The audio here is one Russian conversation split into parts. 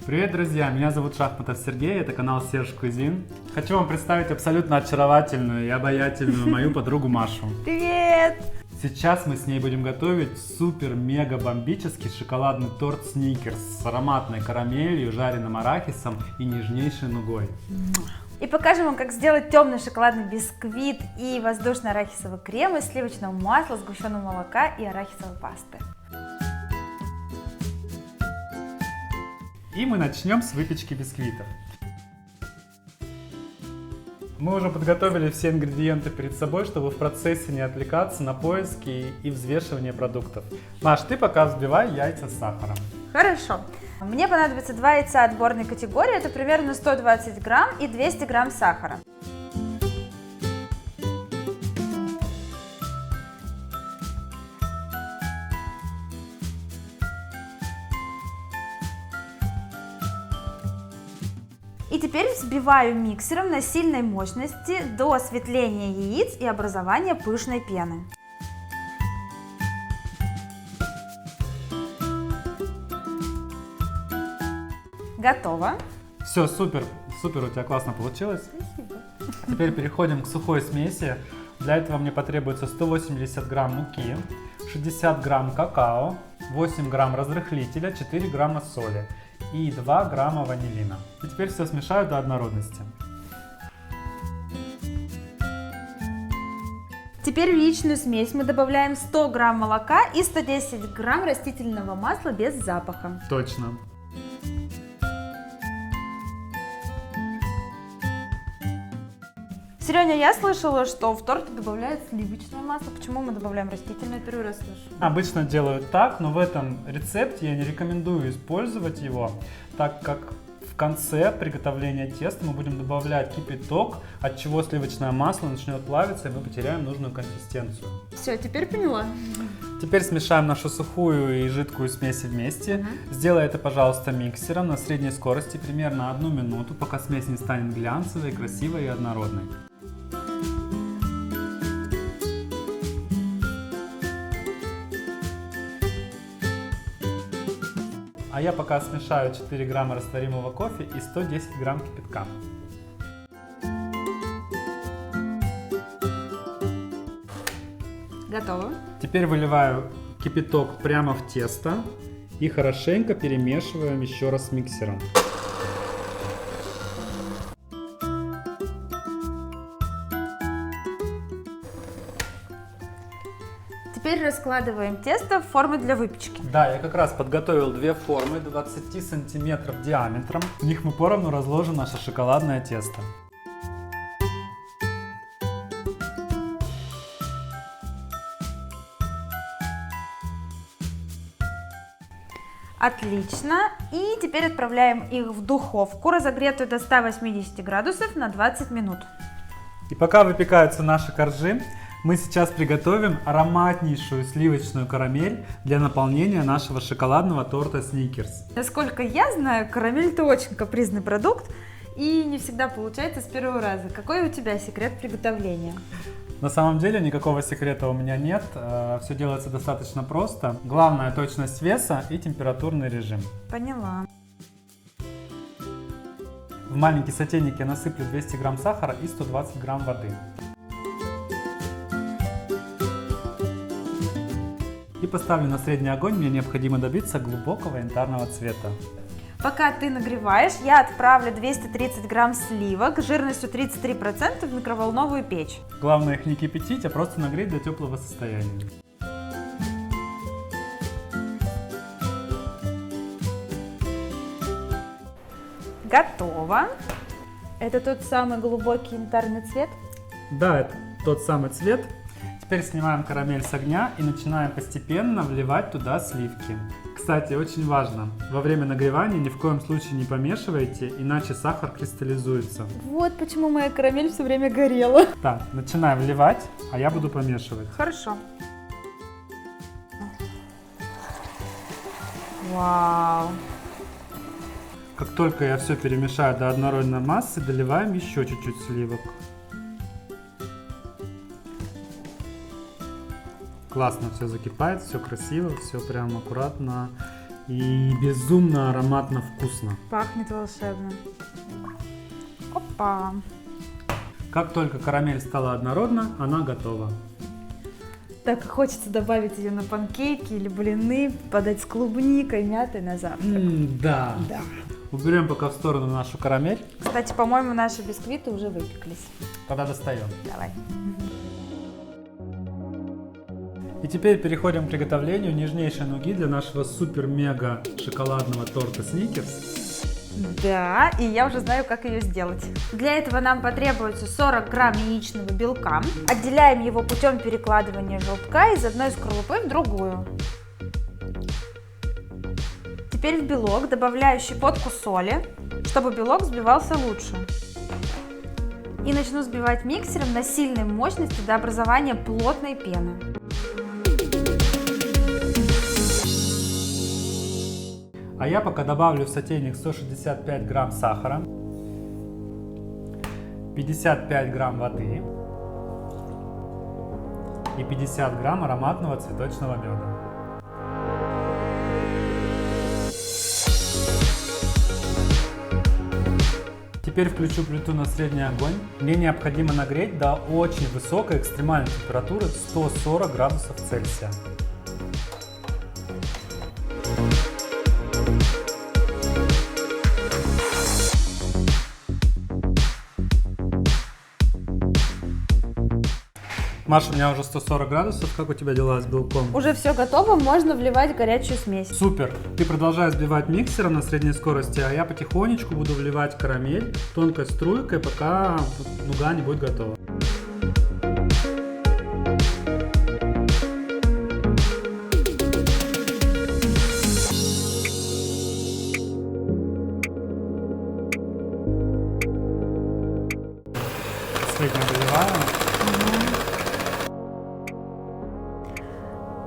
Привет, друзья! Меня зовут Шахматов Сергей, это канал Serge Cuisine. Хочу вам представить абсолютно очаровательную и обаятельную мою подругу Машу. Привет! Сейчас мы с ней будем готовить супер-мега-бомбический шоколадный торт Сникерс с ароматной карамелью, жареным арахисом и нежнейшей нугой. И покажем вам, как сделать темный шоколадный бисквит и воздушный арахисовый крем из сливочного масла, сгущенного молока и арахисовой пасты. И мы начнем с выпечки бисквитов. Мы уже подготовили все ингредиенты перед собой, чтобы в процессе не отвлекаться на поиски и взвешивание продуктов. Маш, ты пока взбивай яйца с сахаром. Хорошо. Мне понадобится 2 яйца отборной категории, это примерно 120 грамм и 200 грамм сахара. И теперь взбиваю миксером на сильной мощности до осветления яиц и образования пышной пены. Готово. Все, супер, супер, у тебя классно получилось. Спасибо. Теперь переходим к сухой смеси. Для этого мне потребуется 180 грамм муки, 60 грамм какао, 8 грамм разрыхлителя, 4 грамма соли и 2 грамма ванилина. И теперь все смешаю до однородности. Теперь в яичную смесь мы добавляем 100 грамм молока и 110 грамм растительного масла без запаха. Точно. Сереня, я слышала, что в торт добавляют сливочное масло. Почему мы добавляем растительное? Первый раз слышу. Обычно делают так, но в этом рецепте я не рекомендую использовать его, так как в конце приготовления теста мы будем добавлять кипяток, от чего сливочное масло начнет плавиться и мы потеряем нужную консистенцию. Все, теперь поняла. Теперь смешаем нашу сухую и жидкую смесь вместе. Сделай это, пожалуйста, миксером на средней скорости примерно 1 минуту, пока смесь не станет глянцевой, красивой и однородной. А я пока смешаю 4 грамма растворимого кофе и 110 грамм кипятка. Готово. Теперь выливаю кипяток прямо в тесто и хорошенько перемешиваем еще раз миксером. Теперь раскладываем тесто в формы для выпечки. Да, я как раз подготовил 2 формы 20 сантиметров диаметром. В них мы поровну разложим наше шоколадное тесто. Отлично. И теперь отправляем их в духовку, разогретую до 180 градусов на 20 минут. И пока выпекаются наши коржи, мы сейчас приготовим ароматнейшую сливочную карамель для наполнения нашего шоколадного торта Сникерс. Насколько я знаю, карамель это очень капризный продукт и не всегда получается с первого раза. Какой у тебя секрет приготовления? На самом деле никакого секрета у меня нет, все делается достаточно просто. Главное точность веса и температурный режим. Поняла. В маленький сотейник я насыплю 200 грамм сахара и 120 грамм воды. И поставлю на средний огонь, мне необходимо добиться глубокого янтарного цвета. Пока ты нагреваешь, я отправлю 230 грамм сливок жирностью 33% в микроволновую печь. Главное их не кипятить, а просто нагреть до теплого состояния. Готово. Это тот самый глубокий янтарный цвет? Да, это тот самый цвет. Теперь снимаем карамель с огня и начинаем постепенно вливать туда сливки. Кстати, очень важно, во время нагревания ни в коем случае не помешивайте, иначе сахар кристаллизуется. Вот почему моя карамель все время горела. Так, начинаем вливать, а я буду помешивать. Хорошо. Вау. Как только я все перемешаю до однородной массы, доливаем еще чуть-чуть сливок. Классно все закипает, все красиво, все прям аккуратно И безумно ароматно вкусно. Пахнет волшебно. Опа. Как только карамель стала однородна, она готова. Так и хочется добавить ее на панкейки или блины, подать с клубникой, мятой на завтрак. Да. Да. Уберем пока в сторону нашу карамель. Кстати, по-моему, наши бисквиты уже выпеклись. Тогда достаем. Давай. И теперь переходим к приготовлению нежнейшей нуги для нашего супер-мега шоколадного торта Сникерс. Да, и я уже знаю, как ее сделать. Для этого нам потребуется 40 грамм яичного белка. Отделяем его путем перекладывания желтка из одной скорлупы в другую. Теперь в белок добавляю щепотку соли, чтобы белок взбивался лучше. И начну взбивать миксером на сильной мощности до образования плотной пены. А я пока добавлю в сотейник 165 грамм сахара, 55 грамм воды и 50 грамм ароматного цветочного меда. Теперь включу плиту на средний огонь. Мне необходимо нагреть до очень высокой экстремальной температуры 140 градусов Цельсия. Маша, у меня уже 140 градусов. Как у тебя дела с белком? Уже все готово, можно вливать горячую смесь. Супер! Ты продолжаешь взбивать миксером на средней скорости, а я потихонечку буду вливать карамель тонкой струйкой, пока нуга не будет готова. Последнее доливаю.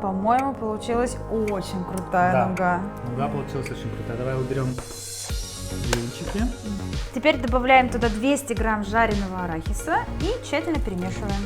По-моему, получилась очень крутая нуга. Нуга получилась очень крутая. Давай уберем венчики. Теперь добавляем туда 200 грамм жареного арахиса и тщательно перемешиваем.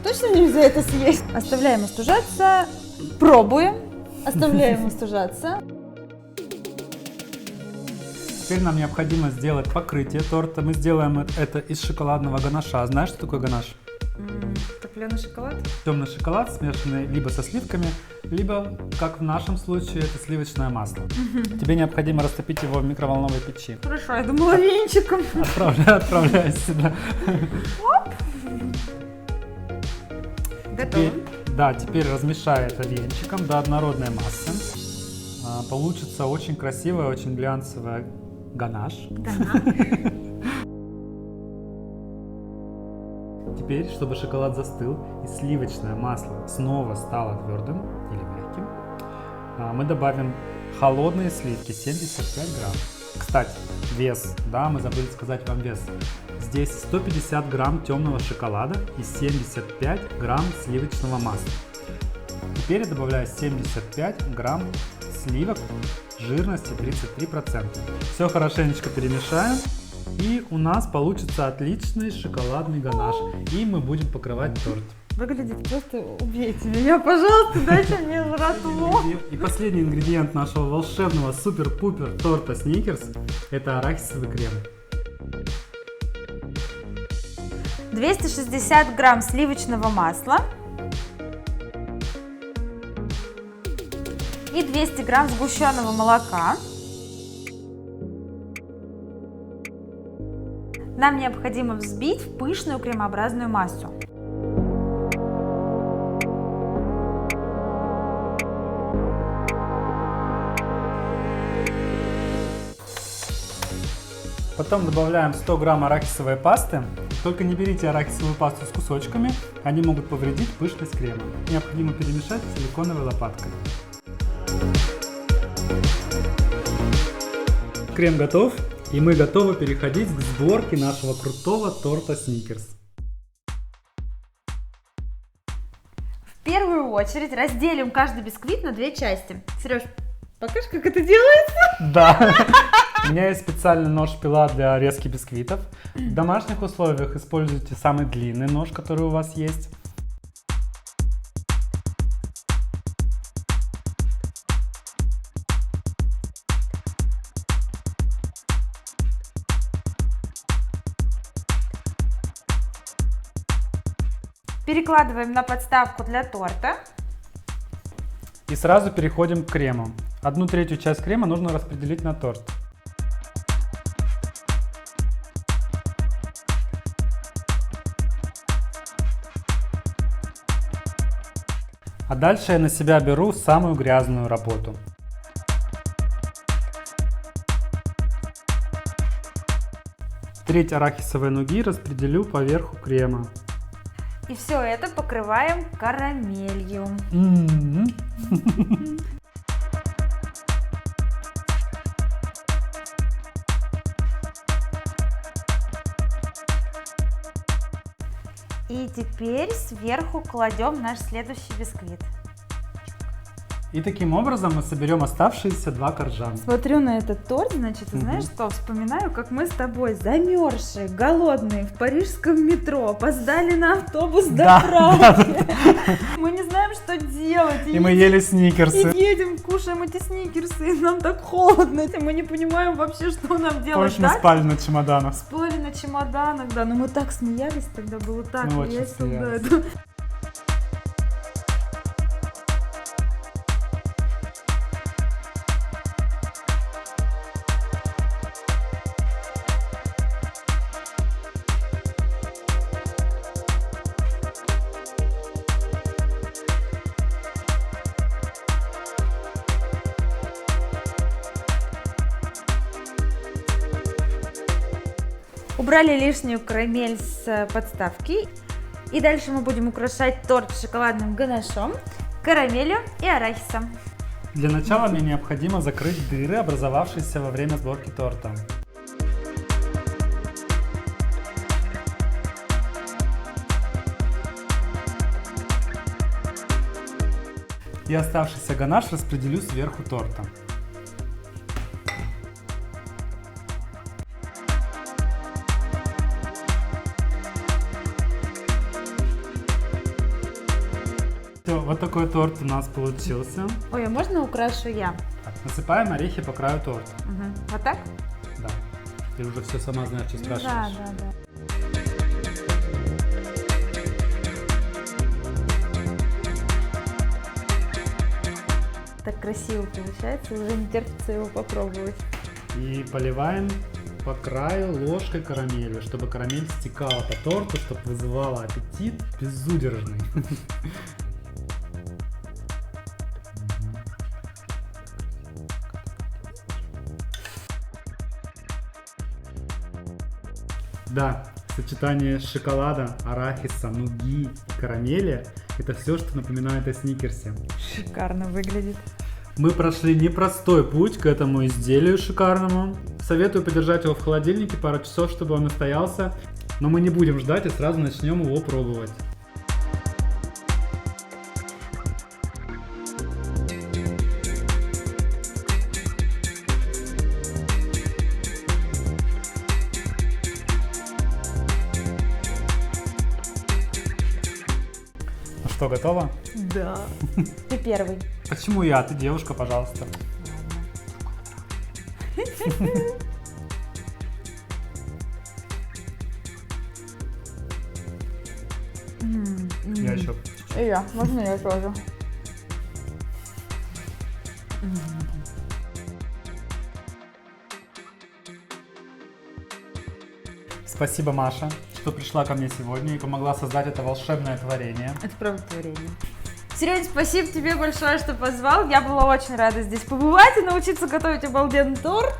Точно нельзя это съесть? Оставляем остужаться, пробуем, оставляем остужаться. Теперь нам необходимо сделать покрытие торта. Мы сделаем это из шоколадного ганаша. Знаешь, что такое ганаш? Топленый шоколад? Темный шоколад, смешанный либо со сливками, либо, как в нашем случае, это сливочное масло. Тебе необходимо растопить его в микроволновой печи. Хорошо, я думала венчиком. Отправляй сюда. Готово. Теперь размешай это венчиком до однородной массы. Получится очень красивая, очень глянцевая ганаш. Теперь, чтобы шоколад застыл и сливочное масло снова стало твердым или мягким, мы добавим холодные сливки 75 грамм. Кстати, вес, мы забыли сказать вам вес. Здесь 150 грамм темного шоколада и 75 грамм сливочного масла. Теперь я добавляю 75 грамм сливок жирности 33%. Все хорошенечко перемешаем, и у нас получится отличный шоколадный ганаш. И мы будем покрывать торт. Выглядит просто убейте меня, пожалуйста, дайте мне жратву. И последний ингредиент нашего волшебного супер-пупер торта Сникерс – это арахисовый крем. 260 грамм сливочного масла и 200 грамм сгущенного молока. Нам необходимо взбить в пышную кремообразную массу. Потом добавляем 100 грамм арахисовой пасты. Только не берите арахисовую пасту с кусочками, они могут повредить пышность крема. Необходимо перемешать силиконовой лопаткой. Крем готов, и мы готовы переходить к сборке нашего крутого торта Сникерс. В первую очередь разделим каждый бисквит на две части. Сереж, Покажешь, как это делается? Да. У меня есть специальный нож-пила для резки бисквитов. В домашних условиях используйте самый длинный нож, который у вас есть. Перекладываем на подставку для торта. И сразу переходим к крему. 1/3 часть крема нужно распределить на торт. А дальше я на себя беру самую грязную работу. Треть арахисовой нуги распределю по верху крема. И все это покрываем карамелью. И теперь сверху кладем наш следующий бисквит. И таким образом мы соберем оставшиеся 2 коржа. Смотрю на этот торт, значит, знаешь что? Вспоминаю, как мы с тобой замерзшие, голодные, в парижском метро, опоздали на автобус до Праги. Мы не знаем, что делать. И мы ели сникерсы. И едем, кушаем эти сникерсы, и нам так холодно, и мы не понимаем вообще, что нам делать. Помнишь, мы спали на чемоданах? Спали на чемоданах, да, но мы так смеялись, тогда было так Мы очень весело. смеялись. Да. Убрали лишнюю карамель с подставки. И дальше мы будем украшать торт шоколадным ганашом, карамелью и арахисом. Для начала мне необходимо закрыть дыры, образовавшиеся во время сборки торта. И оставшийся ганаш распределю сверху торта. Всё, вот такой торт у нас получился. Ой, а можно украшу я? Так, насыпаем орехи по краю торта. Угу. Вот так? Да. Ты уже все сама знаешь, что спрашиваешь. Да. Так красиво получается, уже не терпится его попробовать. И поливаем по краю ложкой карамели, чтобы карамель стекала по торту, чтобы вызывала аппетит безудержный. Да, сочетание шоколада, арахиса, нуги и карамели – это все, что напоминает о сникерсе. Шикарно выглядит. Мы прошли непростой путь к этому изделию шикарному. Советую подержать его в холодильнике пару часов, чтобы он настоялся. Но мы не будем ждать и сразу начнем его пробовать. Ну что, готово? Да. Ты первый. Почему я? Ты девушка, пожалуйста. Я еще. И я. Можно я тоже? Спасибо, Маша, что пришла ко мне сегодня и помогла создать это волшебное творение. Это правда творение. Серёнь, спасибо тебе большое, что позвал. Я была очень рада здесь побывать и научиться готовить обалденный торт.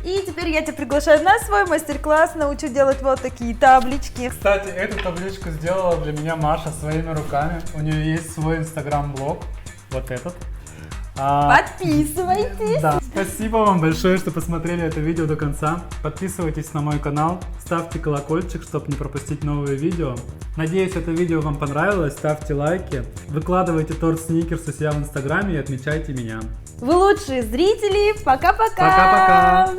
И теперь я тебя приглашаю на свой мастер-класс, научу делать вот такие таблички. Кстати, эту табличку сделала для меня Маша своими руками. У нее есть свой инстаграм-блог, вот этот. Подписывайтесь. Да. Спасибо вам большое, что посмотрели это видео до конца. Подписывайтесь на мой канал, ставьте колокольчик, чтобы не пропустить новые видео. Надеюсь, это видео вам понравилось, ставьте лайки, выкладывайте торт Сникерс у себя в инстаграме и отмечайте меня. Вы лучшие зрители. Пока-пока. Пока-пока.